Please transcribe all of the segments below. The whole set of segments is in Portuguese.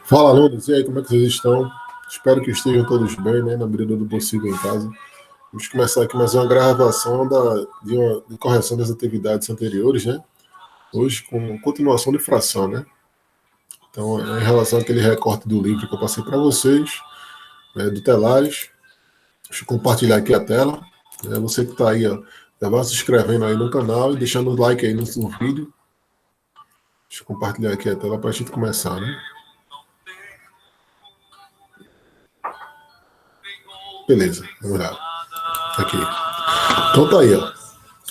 Fala, alunos, e aí, como é que vocês estão? Espero que estejam todos bem, né, na medida do possível em casa. Vamos começar aqui mais uma gravação de correção das atividades anteriores, né? Hoje com continuação de fração, né? Então, em relação àquele recorte do livro que eu passei para vocês, né, do Telares, deixa eu compartilhar aqui a tela. Né? Você que está aí, ó, já vai se inscrevendo aí no canal e deixando o like aí no vídeo. Deixa eu compartilhar aqui a tela para a gente começar, né? Beleza, vamos lá. Aqui. Então tá aí, ó.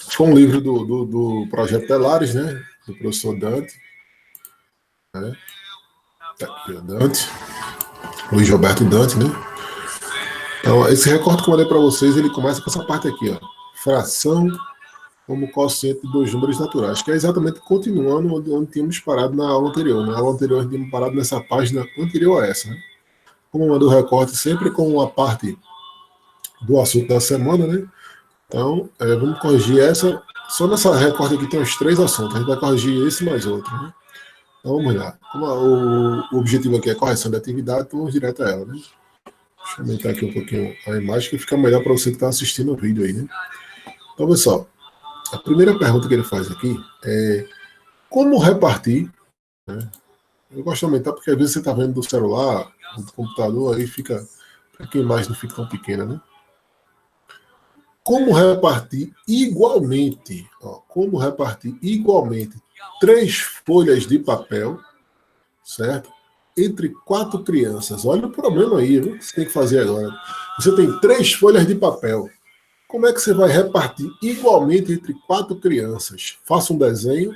Foi um livro do Projeto Telares, né? Do professor Dante. Né? Tá aqui, ó, Dante. Luiz Roberto Dante, né? Então, esse recorte que eu mandei para vocês, ele começa com essa parte aqui, ó. Fração como quociente de dois números naturais, que é exatamente continuando onde tínhamos parado na aula anterior. Na aula anterior, a gente tínhamos parado nessa página anterior a essa, né? Como eu mandei o recorte sempre com a parte do assunto da semana, né? Então, vamos corrigir essa. Só nessa recorte aqui tem uns 3 assuntos. A gente vai corrigir esse mais outro, né? Então, vamos lá. Como o objetivo aqui é correção da atividade, então vamos direto a ela, né? Deixa eu aumentar aqui um pouquinho a imagem, que fica melhor para você que está assistindo o vídeo aí, né? Então, pessoal, a primeira pergunta que ele faz aqui é como repartir, né? Eu gosto de aumentar porque às vezes você está vendo do celular, do computador, aí fica, para que a imagem não fique tão pequena, né? Como repartir igualmente, ó, como repartir igualmente 3 folhas de papel, certo? Entre 4 crianças. Olha o problema aí, viu? Que você tem que fazer agora. Você tem 3 folhas de papel. Como é que você vai repartir igualmente entre 4 crianças? Faça um desenho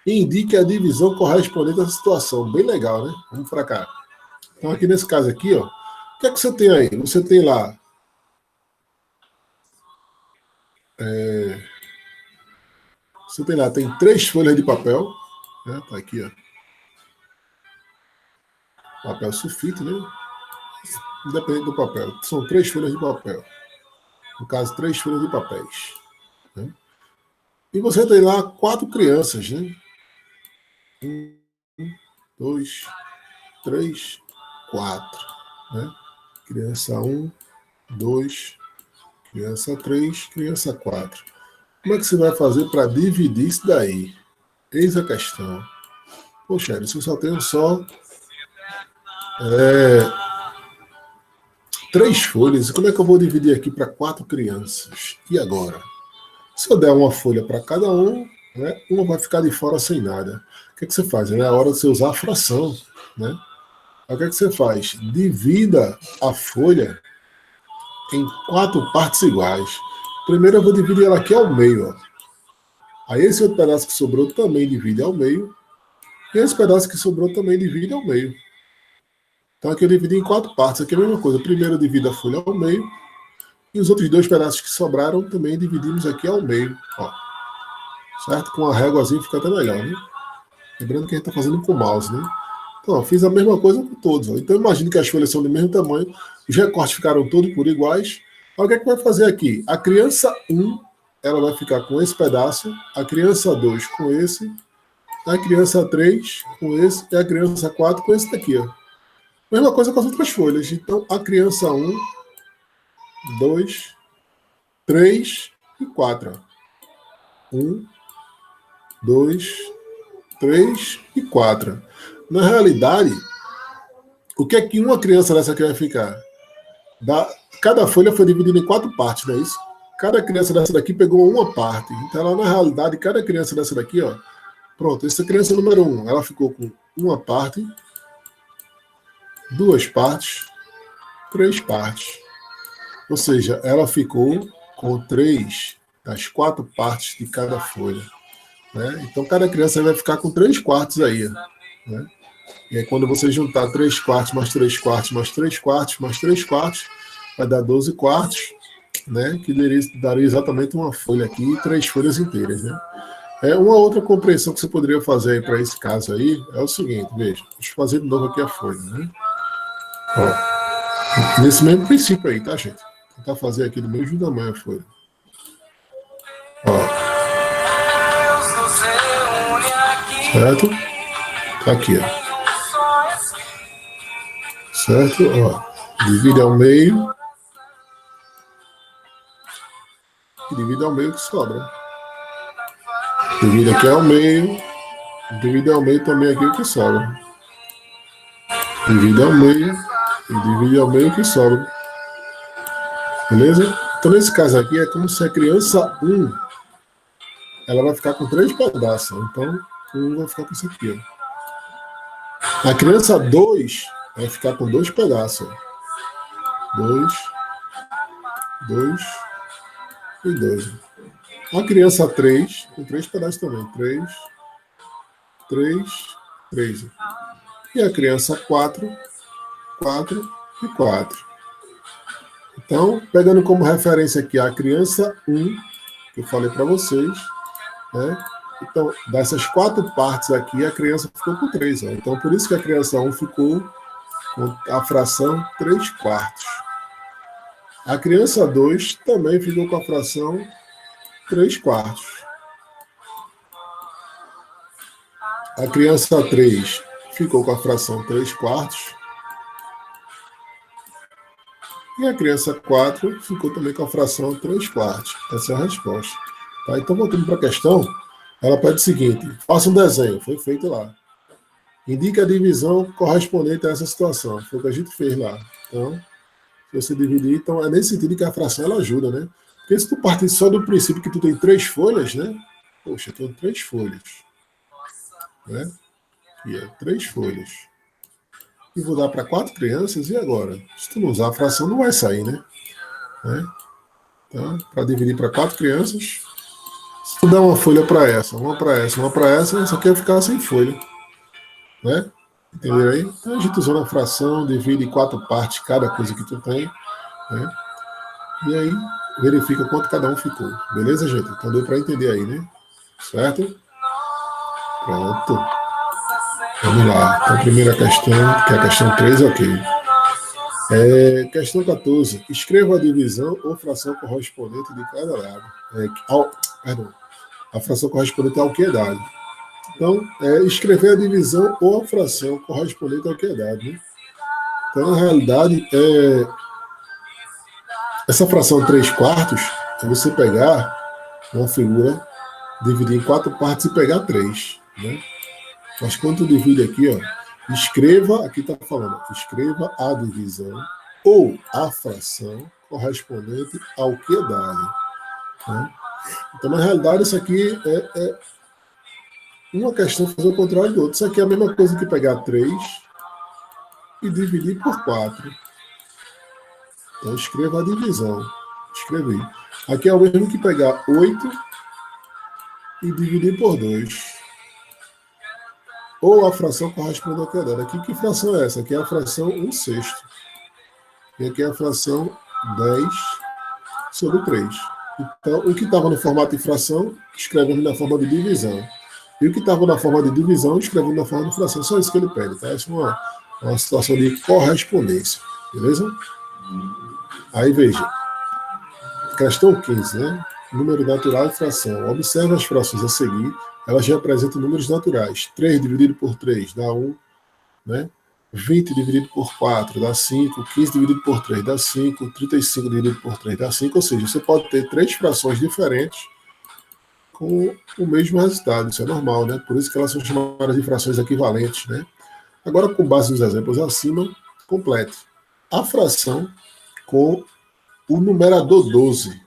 e indique a divisão correspondente à situação. Bem legal, né? Vamos para cá. Então, aqui nesse caso aqui, ó, o que é que você tem aí? Você tem lá tem 3 folhas de papel, né? Tá aqui, ó. Papel sulfite, né? Independente do papel. São 3 folhas de papel. No caso, 3 folhas de papéis. Né? E você tem lá 4 crianças, né? 1, 2, 3, 4. Né? Criança 1, 2, criança 3, criança 4. Como é que você vai fazer para dividir isso daí? Eis a questão. Poxa, se eu só tenho só 3 folhas, como é que eu vou dividir aqui para 4 crianças? E agora? Se eu der uma folha para cada um, né, uma vai ficar de fora sem nada. O que, é que você faz? É a hora de você usar a fração. Né? Aí o que, é que você faz? Divida a folha em 4 partes iguais. Primeiro eu vou dividir ela aqui ao meio. Ó. Aí esse outro pedaço que sobrou também divide ao meio. E esse pedaço que sobrou também divide ao meio. Então aqui eu dividi em 4 partes. Aqui é a mesma coisa. Primeiro eu divido a folha ao meio. E os outros 2 pedaços que sobraram também dividimos aqui ao meio. Ó. Certo? Com a réguazinha fica até melhor, né? Lembrando que a gente está fazendo com o mouse, né? Então, ó, fiz a mesma coisa com todos. Ó. Então, imagine que as folhas são do mesmo tamanho, os recortes ficaram todos por iguais. Olha o que é que vai fazer aqui? A criança 1, ela vai ficar com esse pedaço, a criança 2 com esse, a criança 3 com esse e a criança 4 com esse daqui. Ó. Mesma coisa com as outras folhas. Então, a criança 1, 2, 3 e 4. 1, 2, 3 e 4. Na realidade, o que é que uma criança dessa aqui vai ficar? Cada folha foi dividida em 4 partes, não é isso? Cada criança dessa daqui pegou uma parte. Então, ela, na realidade, cada criança dessa daqui, ó, pronto, essa criança número 1, ela ficou com uma parte, 2 partes, 3 partes. Ou seja, ela ficou com 3 das 4 partes de cada folha. Né? Então, cada criança vai ficar com 3 quartos aí. Né? E aí, quando você juntar 3 quartos, mais 3 quartos, mais 3 quartos, mais 3 quartos, vai dar 12 quartos, né? Que daria exatamente uma folha aqui e 3 folhas inteiras. Né? Uma outra compreensão que você poderia fazer para esse caso aí é o seguinte, veja, deixa eu fazer de novo aqui a folha. Né? Ó, nesse mesmo princípio aí, tá, gente? Vou tentar fazer aqui do mesmo tamanho a folha. Ó. Certo? Tá aqui, ó. Certo? Ó, divide ao meio. E divide ao meio que sobra. Divide aqui ao meio. Divide ao meio também aqui o que sobra. Divide ao meio. E divide ao meio o que sobra. Beleza? Então, nesse caso aqui, é como se a criança 1, ela vai ficar com 3 pedaços. Então, 1 vai ficar com isso aqui. Ó. A criança 2 vai ficar com 2 pedaços. 2, 2 e 2. A criança 3, com 3 pedaços também. 3, 3, 3. E a criança 4, 4 e 4. Então, pegando como referência aqui a criança 1, que eu falei para vocês, né? Então, dessas 4 partes aqui, a criança ficou com 3. Ó. Então, por isso que a criança 1 ficou com a fração 3 quartos. A criança 2 também ficou com a fração 3 quartos. A criança 3 ficou com a fração 3 quartos. E a criança 4 ficou também com a fração 3 quartos. Essa é a resposta. Tá? Então, voltando para a questão, ela pede o seguinte: faça um desenho. Foi feito lá. Indique a divisão correspondente a essa situação. Foi o que a gente fez lá. Então, se você dividir, então é nesse sentido que a fração ela ajuda, né? Porque se tu partir só do princípio que tu tem 3 folhas, né? Poxa, eu tenho 3 folhas. Né? E é 3 folhas. E vou dar para 4 crianças, e agora? Se tu não usar a fração, não vai sair, né? Então, para dividir para 4 crianças, se tu dar uma folha para essa, uma para essa, uma para essa aqui vai ficar sem folha. Né? Entenderam aí? Então a gente usou a fração, divide em 4 partes cada coisa que tu tem. Né? E aí, verifica quanto cada um ficou. Beleza, gente? Então deu para entender aí, né? Certo? Pronto. Vamos lá. Então, a primeira questão, que é a questão 3, ok. Questão 14. Escreva a divisão ou fração correspondente de cada lado. Perdão. A fração correspondente ao que é dado. Então, escrever a divisão ou a fração correspondente ao que é dado. Né? Então, na realidade, essa fração 3 quartos é você pegar uma figura, dividir em 4 partes e pegar 3. Né? Mas quando tu divide aqui, ó, escreva, aqui está falando, escreva a divisão ou a fração correspondente ao que é dado. Né? Então, na realidade, isso aqui é uma questão fazer o contrário do outro. Isso aqui é a mesma coisa que pegar 3 e dividir por 4. Então, escreva a divisão. Escrevi. Aqui é o mesmo que pegar 8 e dividir por 2. Ou a fração corresponde ao que é dado. Aqui, que fração é essa? Aqui é a fração 1/6. E aqui é a fração 10 sobre 3. Então, o que estava no formato de fração, escrevemos na forma de divisão. E o que estava na forma de divisão, escrevemos na forma de fração. Só isso que ele pede, tá? Essa é uma situação de correspondência. Beleza? Aí, veja. Questão 15, né? Número natural e fração. Observe as frações a seguir. Elas representam números naturais. 3 dividido por 3 dá 1. Né? 20 dividido por 4 dá 5. 15 dividido por 3 dá 5. 35 dividido por 3 dá 5. Ou seja, você pode ter 3 frações diferentes com o mesmo resultado. Isso é normal, né? Por isso que elas são chamadas de frações equivalentes. Né? Agora, com base nos exemplos acima, complete a fração com o numerador 12.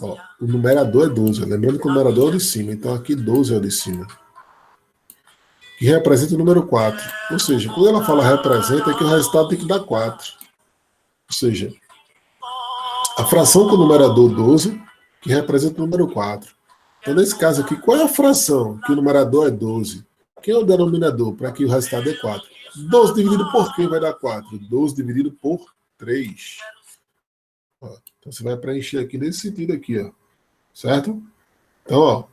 Ó, o numerador é 12. Lembrando que o numerador é o de cima. Então, aqui 12 é o de cima. Que representa o número 4. Ou seja, quando ela fala representa, é que o resultado tem que dar 4. Ou seja, a fração com o numerador 12, que representa o número 4. Então, nesse caso aqui, qual é a fração que o numerador é 12? Quem é o denominador para que o resultado dê 4? 12 dividido por quem vai dar 4? 12 dividido por 3. Ó, então, você vai preencher aqui nesse sentido aqui, ó. Certo? Então, ó,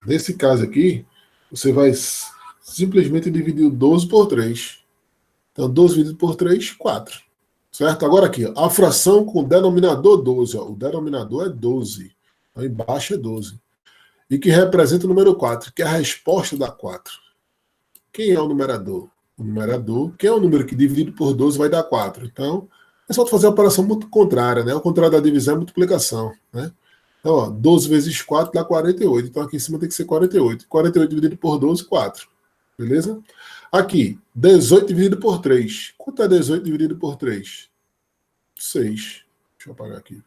nesse caso aqui, você vai simplesmente dividir o 12 por 3. Então, 12 dividido por 3, 4. Certo? Agora aqui, ó, a fração com o denominador 12. Ó, o denominador é 12. Então, embaixo é 12. E que representa o número 4, que é a resposta da 4. Quem é o numerador? o numerador, que é o número que dividido por 12 vai dar 4. Então, é só fazer a operação muito contrária, né? O contrário da divisão é multiplicação, né? Então, ó, 12 vezes 4 dá 48. Então, aqui em cima tem que ser 48. 48 dividido por 12, 4. Beleza? Aqui, 18 dividido por 3. Quanto é 18 dividido por 3? 6. Deixa eu apagar aqui.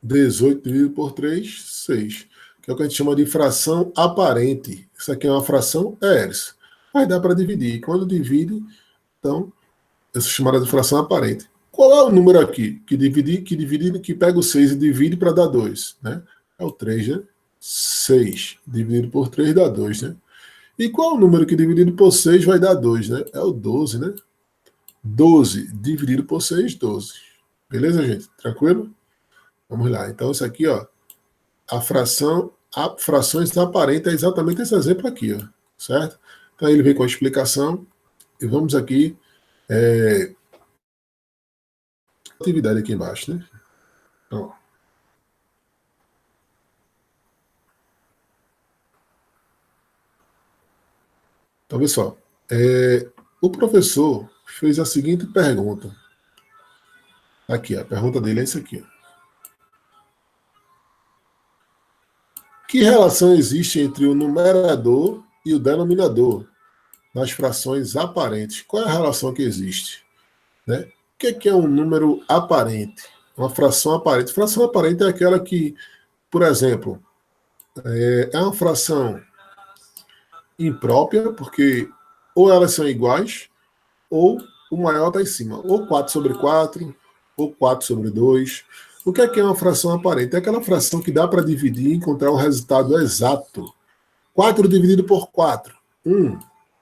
18 dividido por 3, 6. Que é o que a gente chama de fração aparente. Isso aqui é uma fração Eris. Mas dá para dividir. Quando divide, então, essa é chamada de fração aparente. Qual é o número aqui? Que pega o 6 e divide para dar 2. Né? É o 3, né? 6 dividido por 3 dá 2, né? E qual é o número que dividido por 6 vai dar 2, né? É o 12, né? 12 dividido por 6, 12. Beleza, gente? Tranquilo? Vamos lá. Então, isso aqui, ó, frações aparentes é exatamente esse exemplo aqui, ó, certo? Então, ele vem com a explicação e vamos aqui atividade aqui embaixo, né? Então, pessoal, o professor fez a seguinte pergunta. Aqui, a pergunta dele é essa aqui, ó. Que relação existe entre o numerador e o denominador nas frações aparentes? Qual é a relação que existe? Né? O que é um número aparente? Uma fração aparente. Fração aparente é aquela que, por exemplo, é uma fração imprópria, porque ou elas são iguais, ou o maior está em cima. Ou 4 sobre 4, ou 4 sobre 2. O que é uma fração aparente? É aquela fração que dá para dividir e encontrar o resultado exato. 4 dividido por 4, 1.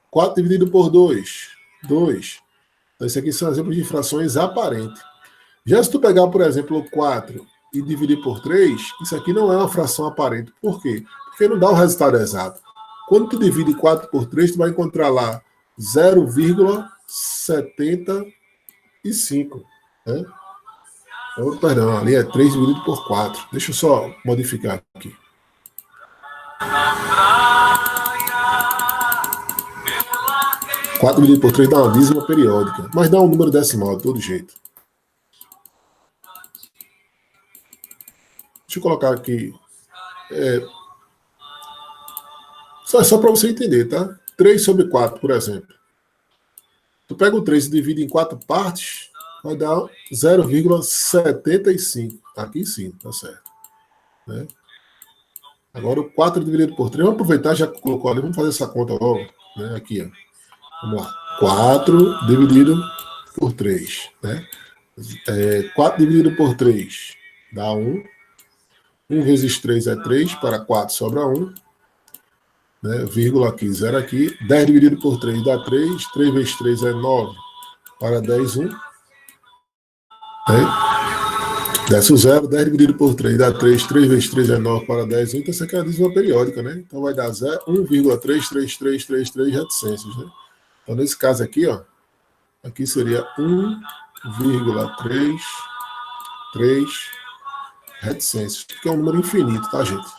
4 dividido por 2, 2. Então, isso aqui são exemplos de frações aparentes. Já se tu pegar, por exemplo, o 4 e dividir por 3, isso aqui não é uma fração aparente. Por quê? Porque não dá o resultado exato. Quando tu divide 4 por 3, tu vai encontrar lá 0,75. Né? Oh, perdão, ali é 3 dividido por 4. Deixa eu só modificar aqui. Quatro dividido por 3 dá uma dízima periódica, mas dá um número decimal de todo jeito. Deixa eu colocar aqui. Só para você entender, tá? 3 sobre 4, por exemplo. Tu pega o 3 e divide em 4 partes, vai dar 0,75. Aqui sim, tá certo. Né? Agora o 4 dividido por 3, vamos aproveitar, já colocou ali, vamos fazer essa conta logo. Né? Aqui, ó. Vamos lá. 4 dividido por 3. Né? 4 dividido por 3 dá 1. 1 vezes 3 é 3, para 4 sobra 1. Né? Vírgula aqui, 0 aqui. 10 dividido por 3 dá 3. 3 vezes 3 é 9, para 10, 1. Né? Desce o 0, 10 dividido por 3 dá 3. 3 vezes 3 é 9, para 10, 1. Então, essa aqui é a dízima periódica, né? Então, vai dar 1,33333 reticências, né? Então, nesse caso aqui, ó, aqui seria 1,33 reticências, que é um número infinito, tá, gente?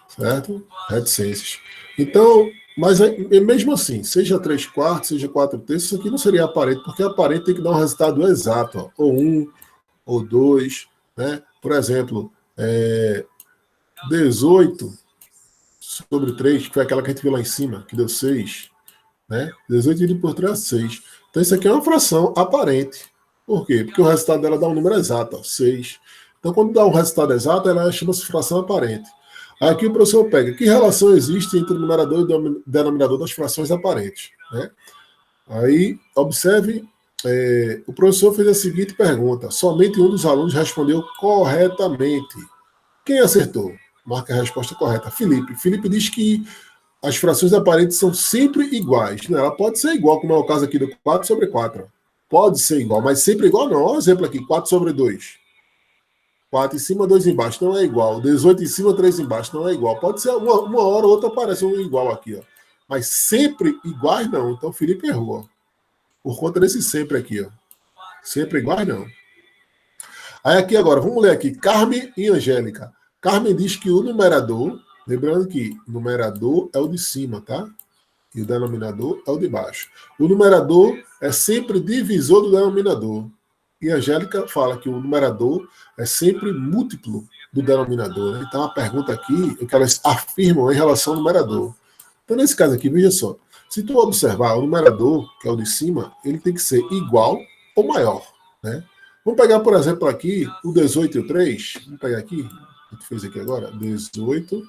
Certo? Reticências. Então, mas mesmo assim, seja 3 quartos, seja 4 terços, isso aqui não seria aparente, porque aparente tem que dar um resultado exato, ó, ou 1, ou 2, né? Por exemplo, 18 sobre 3, que foi aquela que a gente viu lá em cima, que deu 6, né? 18 dividido por 3 é 6. Então, isso aqui é uma fração aparente. Por quê? Porque o resultado dela dá um número exato, ó, 6. Então, quando dá um resultado exato, ela chama-se fração aparente. Aí aqui o professor pega, que relação existe entre o numerador e o denominador das frações aparentes? Né? Aí, observe, o professor fez a seguinte pergunta, somente um dos alunos respondeu corretamente. Quem acertou? Marca a resposta correta. Felipe. Felipe diz que as frações aparentes são sempre iguais. Né? Ela pode ser igual, como é o caso aqui do 4 sobre 4. Pode ser igual, mas sempre igual não. Olha o exemplo aqui, 4 sobre 2. 4 em cima, 2 embaixo, não é igual. 18 em cima, 3 embaixo, não é igual. Pode ser uma hora ou outra aparece um igual aqui, ó. Mas sempre iguais, não. Então, o Felipe errou, ó. Por conta desse sempre aqui, ó. Sempre iguais, não. Aí aqui agora, vamos ler aqui. Carmen e Angélica. Carmen diz que o numerador Lembrando que o numerador é o de cima, tá? E o denominador é o de baixo. O numerador é sempre divisor do denominador. E a Angélica fala que o numerador é sempre múltiplo do denominador. Né? Então, a pergunta aqui é o que elas afirmam em relação ao numerador. Então, nesse caso aqui, veja só. Se tu observar o numerador, que é o de cima, ele tem que ser igual ou maior. Né? Vamos pegar, por exemplo, aqui o 18 e o 3. Vamos pegar aqui, o que fez aqui agora? 18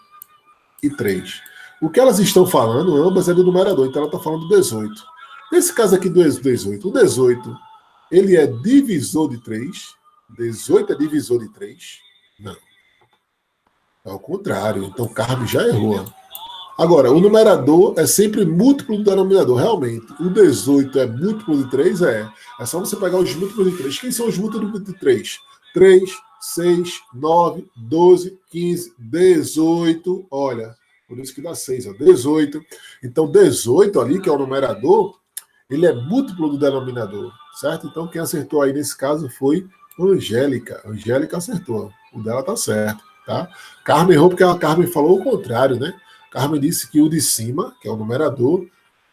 e 3. O que elas estão falando, ambas é do numerador, então ela está falando do 18. Nesse caso aqui do 18, o 18, ele é divisor de 3. 18 é divisor de 3? Não. É o contrário. Então, Carmen já errou. Agora, o numerador é sempre múltiplo do denominador, realmente. O 18 é múltiplo de 3? É. É só você pegar os múltiplos de 3. Quem são os múltiplos de 3? 3, 6, 9, 12, 15, 18. Olha, por isso que dá 6, ó, 18. Então, 18 ali, que é o numerador, ele é múltiplo do denominador, certo? Então, quem acertou aí nesse caso foi Angélica. Angélica acertou. O dela tá certo, tá? Carmen errou porque a Carmen falou o contrário, né? Carmen disse que o de cima, que é o numerador,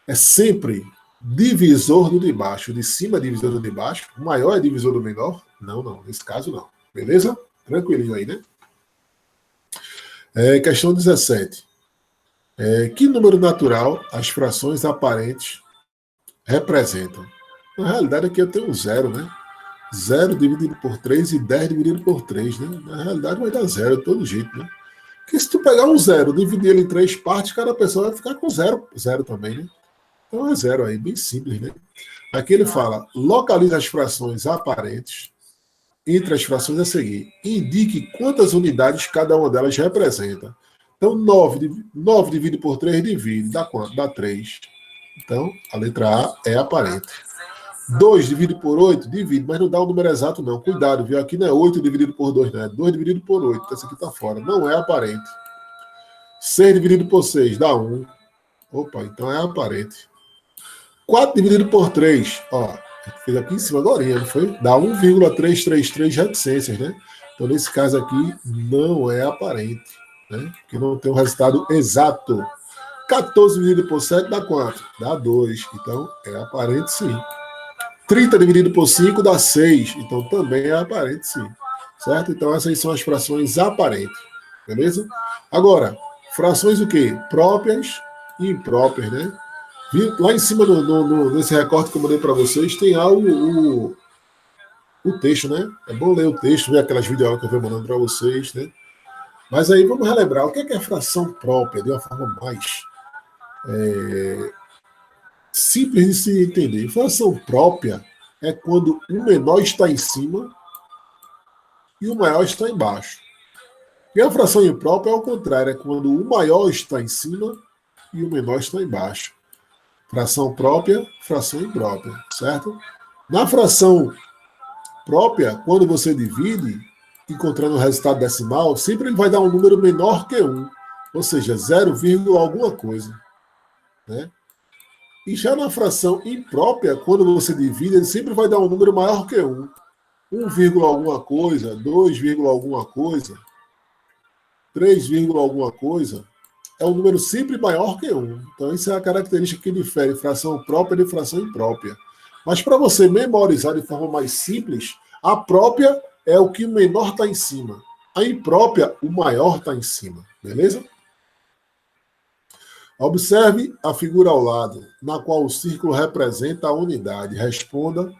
é sempre divisor do de baixo. O de cima é divisor do de baixo. O maior é divisor do menor? Não, não. Nesse caso, não. Beleza? Tranquilinho aí, né? Questão 17. Que número natural as frações aparentes representam? Na realidade, aqui eu tenho um zero, né? 0 dividido por 3 e 10 dividido por 3, né? Na realidade, vai dar zero de todo jeito, né? Porque se tu pegar um zero, dividir ele em 3 partes, cada pessoa vai ficar com zero também, né? Então é zero aí, bem simples, né? Aqui ele fala, localize as frações aparentes entre as frações a seguir. Indique quantas unidades cada uma delas representa. Então, 9 dividido por 3 divide. Dá quanto? Dá 3. Então, a letra A é aparente. 2 dividido por 8, divide, mas não dá o número exato, não. Cuidado, viu? Aqui não é 8 dividido por 2, não. É 2 dividido por 8. Então, esse aqui está fora. Não é aparente. 6 dividido por 6 dá 1. Opa, então é aparente. 4 dividido por 3, ó, fez aqui em cima agora, não foi? Dá 1,333 reticências, né? Então, nesse caso aqui, não é aparente, né? Porque não tem um resultado exato. 14 dividido por 7 dá quanto? Dá 2. Então, é aparente sim. 30 dividido por 5 dá 6. Então, também é aparente sim. Certo? Então, essas são as frações aparentes. Beleza? Agora, frações o quê? Próprias e impróprias, né? Lá em cima, nesse recorte que eu mandei para vocês, tem lá o texto, né? É bom ler o texto, ver aquelas videoaulas que eu vou mandando para vocês, né? Mas aí vamos relembrar o que é fração própria, de uma forma mais simples de se entender. Fração própria é quando o menor está em cima e o maior está embaixo. E a fração imprópria é o contrário, é quando o maior está em cima e o menor está embaixo. Fração própria, fração imprópria, certo? Na fração própria, quando você divide, encontrando o resultado decimal, sempre ele vai dar um número menor que 1, ou seja, 0, alguma coisa. Né? E já na fração imprópria, quando você divide, ele sempre vai dar um número maior que 1. 1, alguma coisa, 2, alguma coisa, 3, alguma coisa, é um número sempre maior que 1. Então, isso é a característica que difere fração própria de fração imprópria. Mas para você memorizar de forma mais simples, a própria é o que o menor está em cima. A imprópria, o maior está em cima. Beleza? Observe a figura ao lado, na qual o círculo representa a unidade. Responda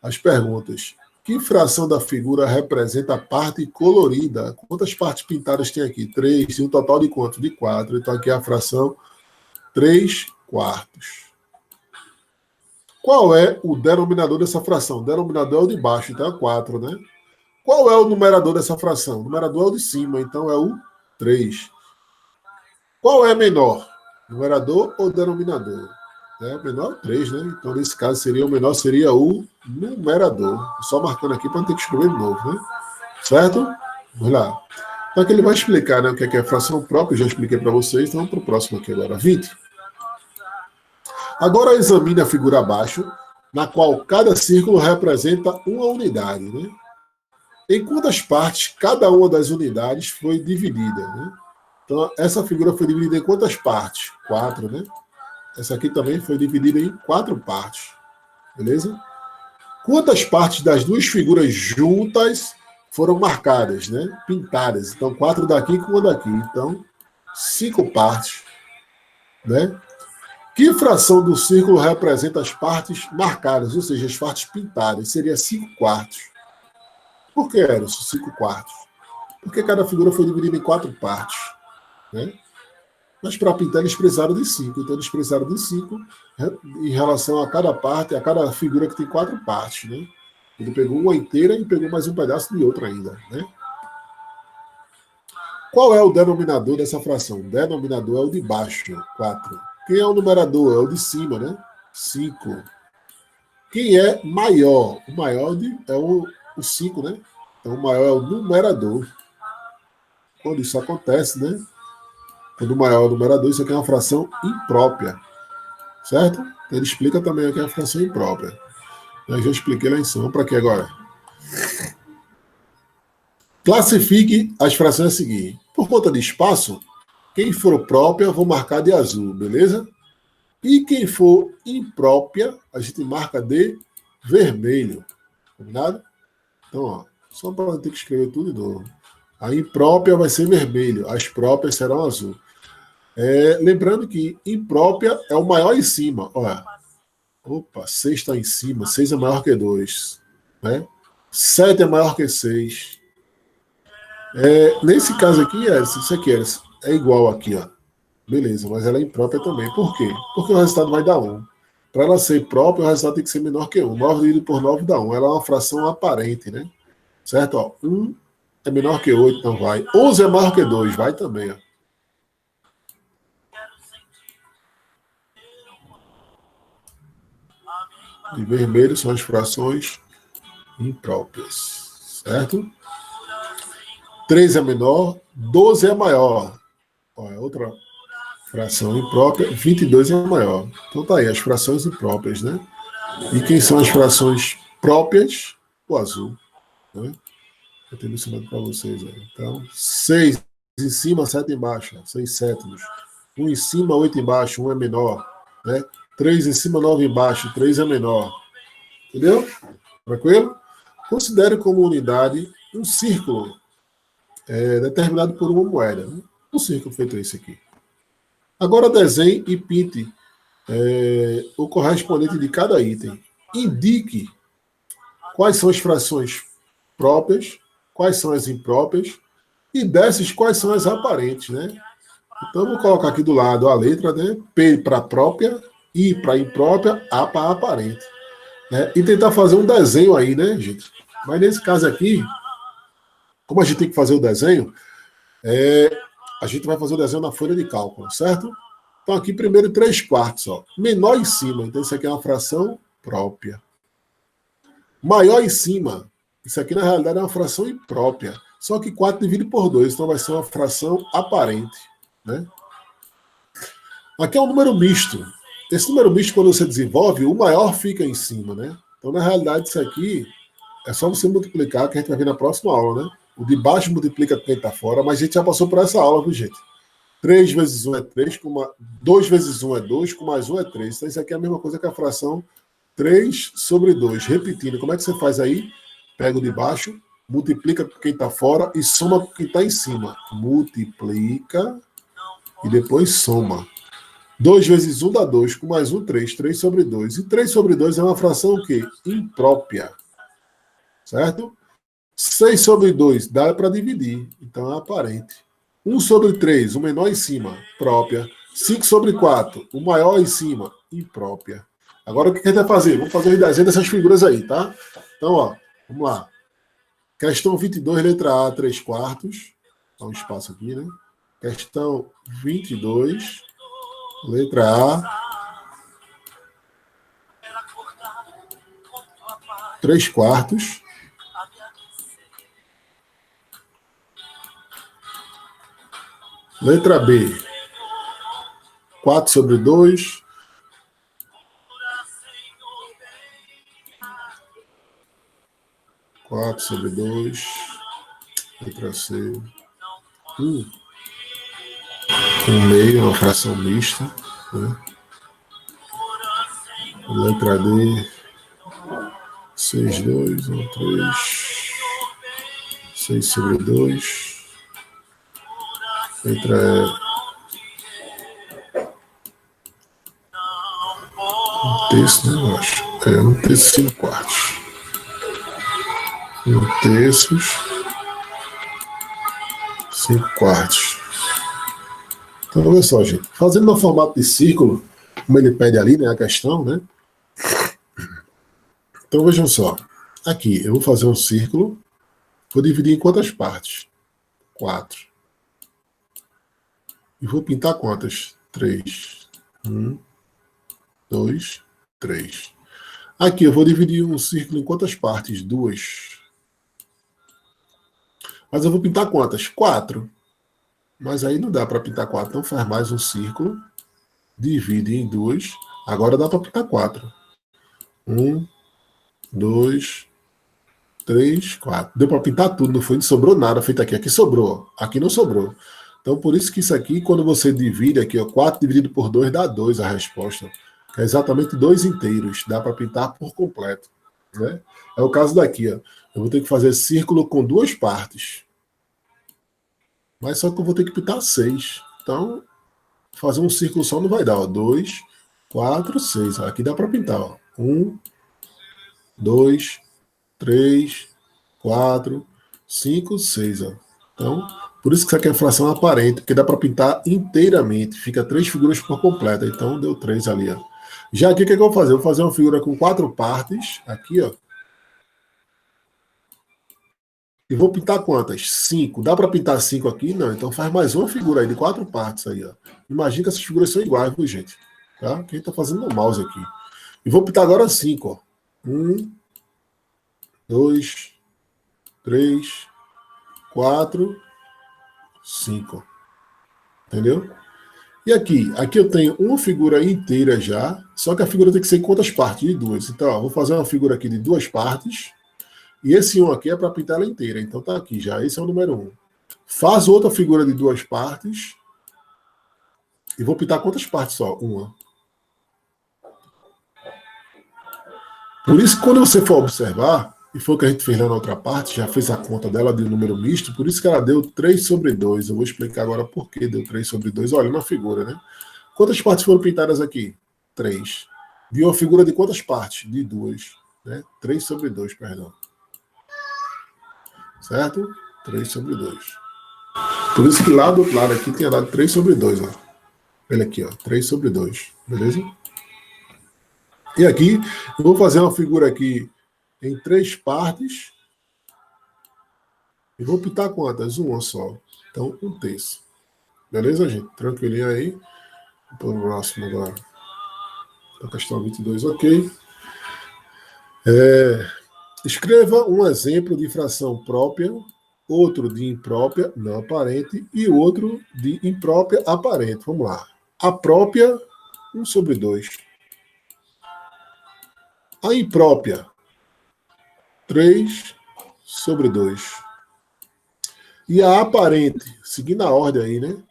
as perguntas. Que fração da figura representa a parte colorida? Quantas partes pintadas tem aqui? 3. E um total de quanto? De 4. Então aqui é a fração 3/4. Qual é o denominador dessa fração? O denominador é o de baixo, então é 4, né? Qual é o numerador dessa fração? O numerador é o de cima, então é o 3. Qual é menor? Numerador ou denominador? Menor 3, né? Então, nesse caso, o menor seria o numerador. Só marcando aqui para não ter que escrever de novo, né? Certo? Vamos lá. Então, aqui ele vai explicar, né, o que é fração própria. Eu já expliquei para vocês. Então, vamos para o próximo aqui agora. 20. Agora, examine a figura abaixo, na qual cada círculo representa uma unidade, né? Em quantas partes cada uma das unidades foi dividida, né? Então, essa figura foi dividida em quantas partes? 4, né? Essa aqui também foi dividida em 4 partes. Beleza? Quantas partes das duas figuras juntas foram marcadas, né? Pintadas. Então, 4 daqui com uma daqui. Então, 5 partes, né? Que fração do círculo representa as partes marcadas, ou seja, as partes pintadas? Seria 5 quartos. Por que eram 5 quartos? Porque cada figura foi dividida em 4 partes, né? Mas para pintar eles precisaram de 5. Então eles precisaram de 5 em relação a cada parte, a cada figura que tem 4 partes, né? Ele pegou uma inteira e pegou mais um pedaço de outra ainda, né? Qual é o denominador dessa fração? O denominador é o de baixo, 4. Quem é o numerador? É o de cima, né? 5. Quem é maior? O maior é o 5, né? Então o maior é o numerador. Quando isso acontece, né? Quando o maior é o numerador, isso aqui é uma fração imprópria. Certo? Então ele explica também aqui a fração imprópria. Eu já expliquei lá em cima. Para que agora? Classifique as frações a seguir. Por conta de espaço, quem for própria, vou marcar de azul, beleza? E quem for imprópria, a gente marca de vermelho. Combinado? Então, ó, só para não ter que escrever tudo de novo. A imprópria vai ser vermelho, as próprias serão azul. Lembrando que imprópria é o maior em cima. Olha, opa, 6 está em cima, 6 é maior que 2. Né? 7 é maior que 6. Nesse caso aqui, isso aqui é igual aqui, ó. Beleza, mas ela é imprópria também. Por quê? Porque o resultado vai dar 1. Para ela ser própria, o resultado tem que ser menor que 1. 9 dividido por 9 dá 1. Ela é uma fração aparente, né? Certo? Ó, 1 é menor que 8, não vai. 11 é maior que 2, vai também, ó. De vermelho são as frações impróprias, certo? 3 é menor, 12 é maior. Olha, outra fração imprópria, 22 é maior. Então tá aí, as frações impróprias, né? E quem são as frações próprias? O azul, né? Eu tenho ensinado para vocês aí. Então, 6 em cima, 7 embaixo, 6 sétimos. 1 em cima, 8 embaixo, 1 é menor, né? 3 em cima, 9 embaixo, 3 é menor. Entendeu? Tranquilo? Considere como unidade um círculo determinado por uma moeda. Né? Um círculo feito esse aqui. Agora desenhe e pinte o correspondente de cada item. Indique quais são as frações próprias, quais são as impróprias e dessas quais são as aparentes. Né? Então, vou colocar aqui do lado a letra, né? P para própria, I para imprópria, A para aparente. Né? E tentar fazer um desenho aí, né, gente? Mas nesse caso aqui, como a gente tem que fazer o desenho, a gente vai fazer o desenho na folha de cálculo, certo? Então aqui primeiro 3 quartos, ó. Menor em cima, então isso aqui é uma fração própria. Maior em cima, isso aqui na realidade é uma fração imprópria. Só que 4 divide por 2, então vai ser uma fração aparente. Né? Aqui é um número misto. Esse número misto, quando você desenvolve, o maior fica em cima. Né? Então na realidade isso aqui é só você multiplicar, que a gente vai ver na próxima aula. Né? O de baixo multiplica quem está fora, mas a gente já passou por essa aula, viu, gente? 3 vezes 1 é 3, 2 vezes 1 é 2, com mais 1 é 3. Então, isso aqui é a mesma coisa que a fração 3 sobre 2. Repetindo, como é que você faz aí? Pega o de baixo, multiplica com quem está fora e soma com quem está em cima. Multiplica e depois soma. 2 vezes 1 dá 2, com mais 1, 3. 3 sobre 2. E 3 sobre 2 é uma fração o quê? Imprópria. Certo? 6 sobre 2 dá para dividir, então é aparente. 1 sobre 3, o menor em cima, própria. 5 sobre 4, o maior em cima, imprópria. Agora o que a gente vai fazer? Vamos fazer o desenho dessas figuras aí, tá? Então, ó, vamos lá. Questão 22, letra A, 3 quartos. Dá um espaço aqui, né? Questão 22, letra A, 3 quartos. Letra B, 4 sobre 2. Quatro sobre 2. Letra C. Um meio, uma fração mista. Né? Letra D, 6, 2, 1, 3, 6 sobre 2. Letra E, um terço, né, eu acho. É, um terço, 5 quartos. Um terço, 5 quartos. Então, olha só, gente. Fazendo no formato de círculo, como ele pede ali, né, a questão, né? Então, vejam só. Aqui, eu vou fazer um círculo. Vou dividir em quantas partes? 4. E vou pintar quantas? 3. 1, 2, 3. Aqui, eu vou dividir um círculo em quantas partes? 2. Mas eu vou pintar quantas? 4. Mas aí não dá para pintar 4. Então faz mais um círculo. Divide em 2. Agora dá para pintar 4. 1, 2, 3, 4. Deu para pintar tudo, não foi? Não sobrou nada feito aqui. Aqui sobrou. Aqui não sobrou. Então por isso que isso aqui, quando você divide aqui, ó, 4 dividido por 2 dá 2 a resposta. Que é exatamente 2 inteiros. Dá para pintar por completo. Né? É o caso daqui. Ó. Eu vou ter que fazer círculo com 2 partes. Mas só que eu vou ter que pintar 6. Então, fazer um círculo só não vai dar. 2, 4, 6. Aqui dá para pintar. 1, 2, 3, 4, 5, 6. Então, por isso que isso aqui é fração aparente, porque dá para pintar inteiramente. Fica 3 figuras por completa. Então, deu 3 ali. Ó. Já aqui, o que eu vou fazer? Eu vou fazer uma figura com 4 partes. Aqui, ó. E vou pintar quantas? 5. Dá para pintar 5 aqui? Não. Então faz mais uma figura aí de 4 partes aí, ó. Imagina que essas figuras são iguais, viu, gente? Tá? Quem está fazendo no mouse aqui. E vou pintar agora 5, ó. 1, 2, 3, 4, 5. Entendeu? E aqui? Aqui eu tenho uma figura inteira já, só que a figura tem que ser em quantas partes? De 2. Então, ó, vou fazer uma figura aqui de 2 partes. E esse 1 aqui é para pintar ela inteira. Então tá aqui já. Esse é o número 1. Faz outra figura de 2 partes. E vou pintar quantas partes só? Uma. Por isso que quando você for observar, e foi o que a gente fez lá na outra parte, já fez a conta dela de um número misto, por isso que ela deu 3 sobre 2. Eu vou explicar agora por que deu 3 sobre 2. Olha na figura, né? Quantas partes foram pintadas aqui? 3. Viu a figura de quantas partes? De 2. Né? 3 sobre 2, perdão. Certo? 3 sobre 2. Por isso que lá do outro lado aqui tinha dado 3 sobre 2. Ó. Olha aqui, ó, 3 sobre 2. Beleza? E aqui, eu vou fazer uma figura aqui em 3 partes. E vou pintar quantas? Uma só. Então, um terço. Beleza, gente? Tranquilinho aí. Para o próximo agora. A questão 22, ok. Escreva um exemplo de fração própria, outro de imprópria não aparente e outro de imprópria aparente. Vamos lá. A própria, 1 sobre 2. A imprópria, 3 sobre 2. E a aparente, seguindo a ordem aí, né?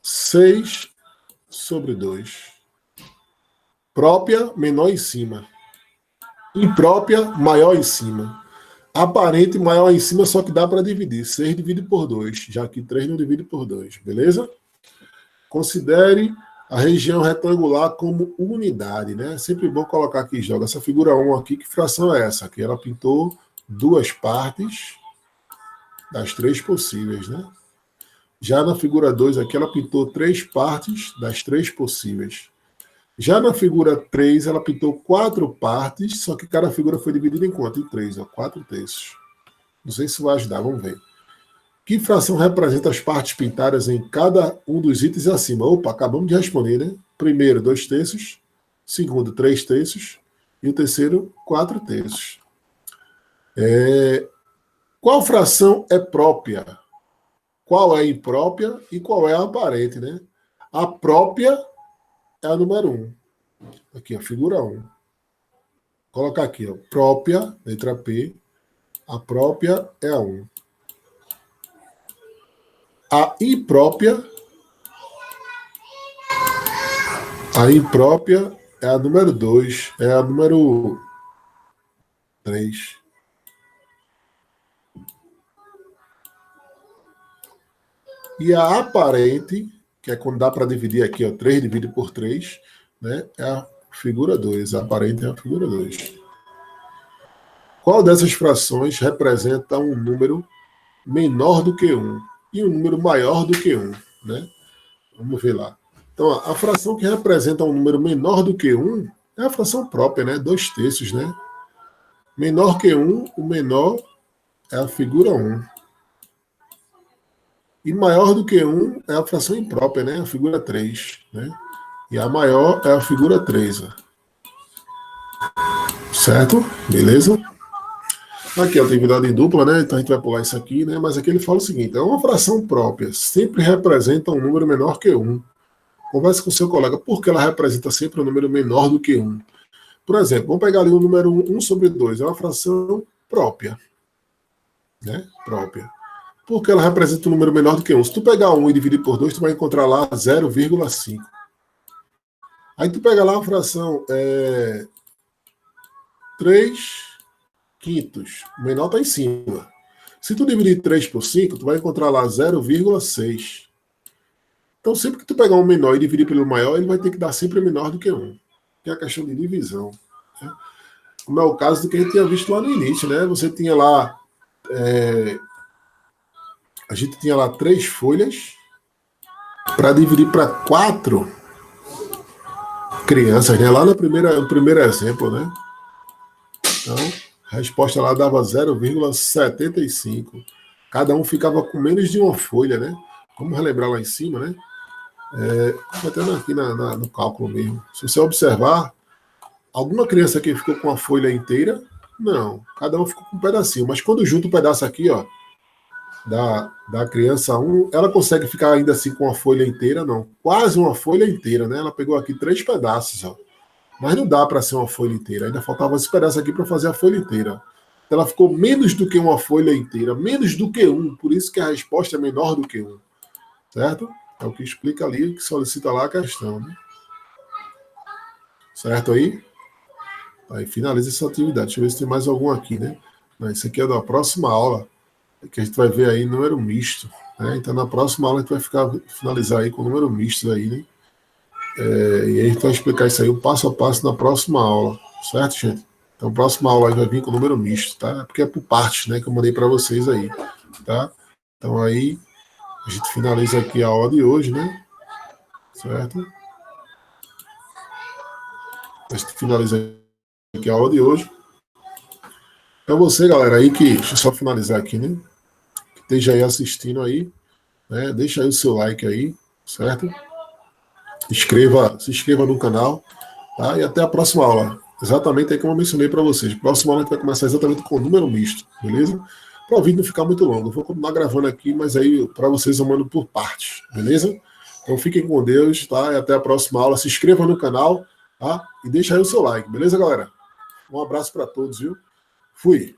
6 sobre 2. Própria, menor em cima. Imprópria, maior em cima. Aparente, maior em cima, só que dá para dividir. 6 divide por 2, já que 3 não divide por 2. Beleza? Considere a região retangular como unidade, né? Sempre bom colocar aqui, joga essa figura 1 aqui, que fração é essa? Aqui ela pintou 2 partes das 3 possíveis, né? Já na figura 2 aqui, ela pintou 3 partes das 3 possíveis. Já na figura 3, ela pintou 4 partes, só que cada figura foi dividida em quanto? Em 3, ó, 4 terços. Não sei se vai ajudar, vamos ver. Que fração representa as partes pintadas em cada um dos itens acima? Opa, acabamos de responder, né? Primeiro, 2 terços. Segundo, 3 terços. E o terceiro, 4 terços. Qual fração é própria? Qual é imprópria e qual é a aparente, né? A própria é a número 1. Aqui, a figura 1. Colocar aqui, ó, própria, letra P. A própria é a 1. A imprópria é a número 2, é a número 3. E a aparente, que é quando dá para dividir aqui, ó, 3 dividido por 3, né, é a figura 2. A aparente é a figura 2. Qual dessas frações representa um número menor do que 1 e um número maior do que 1? Né? Vamos ver lá. Então, ó, a fração que representa um número menor do que 1 é a fração própria, né? 2/3, né? Menor que 1, o menor é a figura 1. E maior do que 1 é a fração imprópria, né? A figura 3. Né? E a maior é a figura 3. Ó. Certo? Beleza? Aqui a atividade em dupla, né? Então a gente vai pular isso aqui, né? Mas aqui ele fala o seguinte: é uma fração própria, sempre representa um número menor que 1. Converse com seu colega, por que ela representa sempre um número menor do que 1? Por exemplo, vamos pegar ali o número 1/2, é uma fração própria. Né? Própria. Por que ela representa um número menor do que 1? Se tu pegar 1 e dividir por 2, tu vai encontrar lá 0,5. Aí tu pega lá a fração 3/5. O menor está em cima. Se tu dividir 3 por 5, tu vai encontrar lá 0,6. Então, sempre que tu pegar um menor e dividir pelo maior, ele vai ter que dar sempre menor do que 1. Que é a questão de divisão. Né? Como é o caso do que a gente tinha visto lá no início, né? Você tinha lá... a gente tinha lá 3 folhas para dividir para 4 crianças, né? Lá no primeiro exemplo, né? Então, a resposta lá dava 0,75. Cada um ficava com menos de uma folha, né? Vamos relembrar lá em cima, né? Até aqui no cálculo mesmo. Se você observar, alguma criança aqui ficou com a folha inteira? Não. Cada um ficou com um pedacinho. Mas quando junta o pedaço aqui, ó, da criança 1, ela consegue ficar ainda assim com a folha inteira? Não. Quase uma folha inteira, né? Ela pegou aqui 3 pedaços, ó. Mas não dá para ser uma folha inteira. Ainda faltava esse pedaço aqui para fazer a folha inteira. Ela ficou menos do que uma folha inteira. Menos do que 1. Por isso que a resposta é menor do que 1. Certo? É o que explica ali, que solicita lá a questão. Né? Certo aí? Aí finaliza essa atividade. Deixa eu ver se tem mais algum aqui, né? Não, isso aqui é da próxima aula, que a gente vai ver aí número misto. Né? Então na próxima aula a gente vai finalizar aí com número misto aí, né? E aí a gente vai explicar isso aí, o passo a passo, na próxima aula. Certo, gente? Então a próxima aula aí vai vir com número misto, tá? Porque é por partes, né? Que eu mandei para vocês aí. Tá? Então aí a gente finaliza aqui a aula de hoje, né? Certo? A gente finaliza aqui a aula de hoje. Para você, galera, aí que... Deixa eu só finalizar aqui, né? Que esteja aí assistindo aí, né? Deixa aí o seu like aí, certo? Se inscreva no canal, tá? E até a próxima aula. Exatamente aí como eu mencionei para vocês. Próxima aula a gente vai começar exatamente com o número misto, beleza? Para o vídeo não ficar muito longo. Eu vou continuar gravando aqui, mas aí para vocês eu mando por partes, beleza? Então fiquem com Deus, tá? E até a próxima aula. Se inscreva no canal, tá? E deixa aí o seu like, beleza, galera? Um abraço para todos, viu? Fui!